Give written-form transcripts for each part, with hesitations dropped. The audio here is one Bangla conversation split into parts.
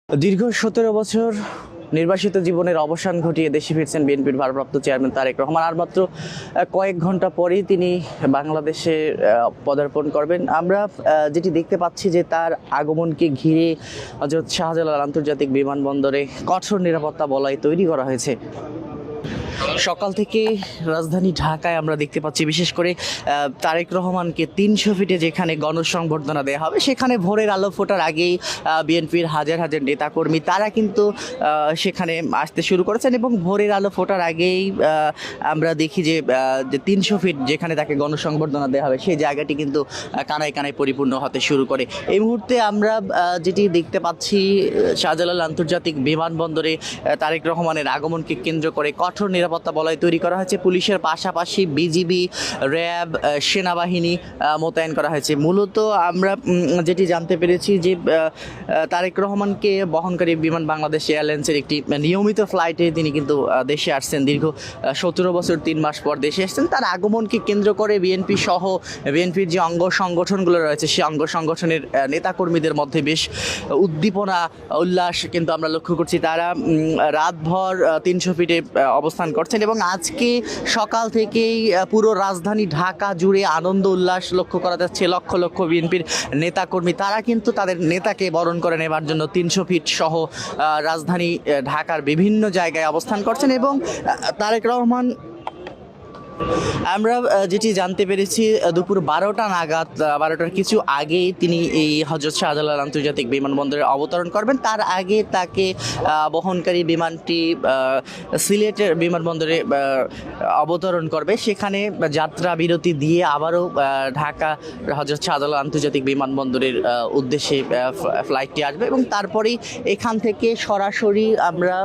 দীর্ঘ ১৭ বছর নির্বাসিত জীবনের অবসান ঘটিয়ে দেশে ফিরছেন বিএনপির ভারপ্রাপ্ত চেয়ারম্যান তারেক রহমান। আর মাত্র কয়েক ঘন্টা পরেই তিনি বাংলাদেশে পদার্পণ করবেন। আমরা যেটি দেখতে পাচ্ছি যে তার আগমনকে ঘিরে হযরত শাহজালাল আন্তর্জাতিক বিমানবন্দরে কঠোর নিরাপত্তা বলয় তৈরি করা হয়েছে। সকাল থেকে রাজধানী ঢাকায় আমরা দেখতে পাচ্ছি বিশেষ করে তারেক রহমানকে ৩০০ ফিটে যেখানে গণসংবর্ধনা দেওয়া হবে, সেখানে ভোরের আলো ফোটার আগেই বিএনপির হাজার হাজার নেতাকর্মী তারা কিন্তু সেখানে আসতে শুরু করেছেন এবং ভোরের আলো ফোটার আগেই আমরা দেখি যে ৩০০ ফিট যেখানে তাকে গণসংবর্ধনা দেওয়া হবে সেই জায়গাটি কিন্তু কানায় কানায় পরিপূর্ণ হতে শুরু করে। এই মুহূর্তে আমরা যেটি দেখতে পাচ্ছি শাহজালাল আন্তর্জাতিক বিমানবন্দরে তারেক রহমানের আগমনকে কেন্দ্র করে কঠোর নিরাপত্তা বলয় তৈরি করা হয়েছে। পুলিশের পাশাপাশি বিজিবি, র্যাব, সেনাবাহিনী মোতায়েন করা হয়েছে। মূলত আমরা যেটি জানতে পেরেছি যে তারেক রহমানকে বহনকারী বিমান বাংলাদেশ এয়ারলাইন্সের একটি নিয়মিত ফ্লাইটে তিনি কিন্তু দেশে আসছেন। দীর্ঘ ১৭ বছর ৩ মাস পর দেশে এসেছেন। তার আগমনকে কেন্দ্র করে বিএনপি সহ বিএনপির যে অঙ্গ সংগঠনগুলো রয়েছে সেই অঙ্গ সংগঠনের নেতাকর্মীদের মধ্যে বেশ উদ্দীপনা, উল্লাস কিন্তু আমরা লক্ষ্য করছি। তারা রাতভর ৩০০ ফিটে অবস্থান করছেন এবং আজকে সকাল থেকেই পুরো রাজধানী ঢাকা জুড়ে আনন্দ উল্লাস লক্ষ্য করা যাচ্ছে। লক্ষ লক্ষ বিএনপির নেতাকর্মী তারা কিন্তু তাদের নেতাকে বরণ করে নেবার জন্য ৩০০ ফিট সহ রাজধানী ঢাকার বিভিন্ন জায়গায় অবস্থান করছেন এবং তারেক রহমান, আমরা যেটি জানতে পেরেছি দুপুর ১২টা নাগাদ, ১২টার কিছু আগেই তিনি এই হযরত শাহজালাল আন্তর্জাতিক বিমানবন্দরে অবতরণ করবেন। তার আগে তাকে বহনকারী বিমানটি সিলেটের বিমানবন্দরে অবতরণ করবে। সেখানে যাত্রা বিরতি দিয়ে আবারও ঢাকা হযরত শাহজালাল আন্তর্জাতিক বিমানবন্দরের উদ্দেশ্যে ফ্লাইটটি আসবে এবং তারপরেই এখান থেকে সরাসরি আমরা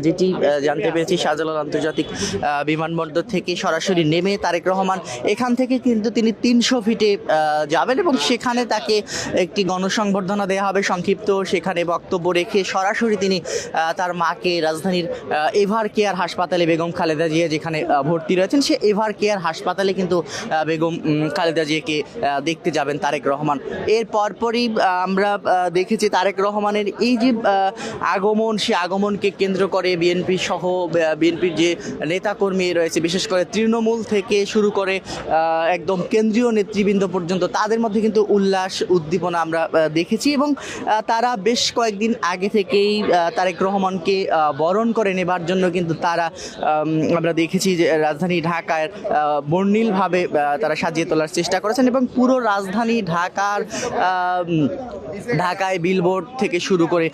যেটি জানতে পেরেছি শাহজালাল আন্তর্জাতিক বিমানবন্দর থেকে সরাসরি নেমে তারেক রহমান এখান থেকে কিন্তু তিনি ৩০০ ফিটে যাবেন এবং সেখানে তাকে একটি গণসংবর্ধনা দেওয়া হবে সংক্ষিপ্ত। সেখানে বক্তব্য রেখে সরাসরি তিনি তার মাকে রাজধানীর এভার কেয়ার হাসপাতালে, বেগম খালেদা জিয়া যেখানে ভর্তি রয়েছেন সে এভার কেয়ার হাসপাতালে কিন্তু বেগম খালেদা জিয়াকে দেখতে যাবেন তারেক রহমান। এর পরপরই আমরা দেখেছি তারেক রহমানের এই যে আগমন, সে আগমনকে কেন্দ্র করে বিএনপি সহ বিএনপির যে নেতাকর্মী রয়েছে, বিশেষ করে তৃণমূল থেকে শুরু করে একদম কেন্দ্রীয় নেতৃবৃন্দ পর্যন্ত তাদের মধ্যে কিন্তু উল্লাস, উদ্দীপনা আমরা দেখেছি এবং তারা বেশ কয়েকদিন আগে থেকেই তারেক রহমানকে বরণ করে নেবার জন্য কিন্তু তারা আমরা দেখেছি যে রাজধানী ঢাকায় বর্ণিলভাবে তারা সাজিয়ে তোলার চেষ্টা করেছেন এবং পুরো রাজধানী ঢাকায় বিলবোর্ড থেকে শুরু করে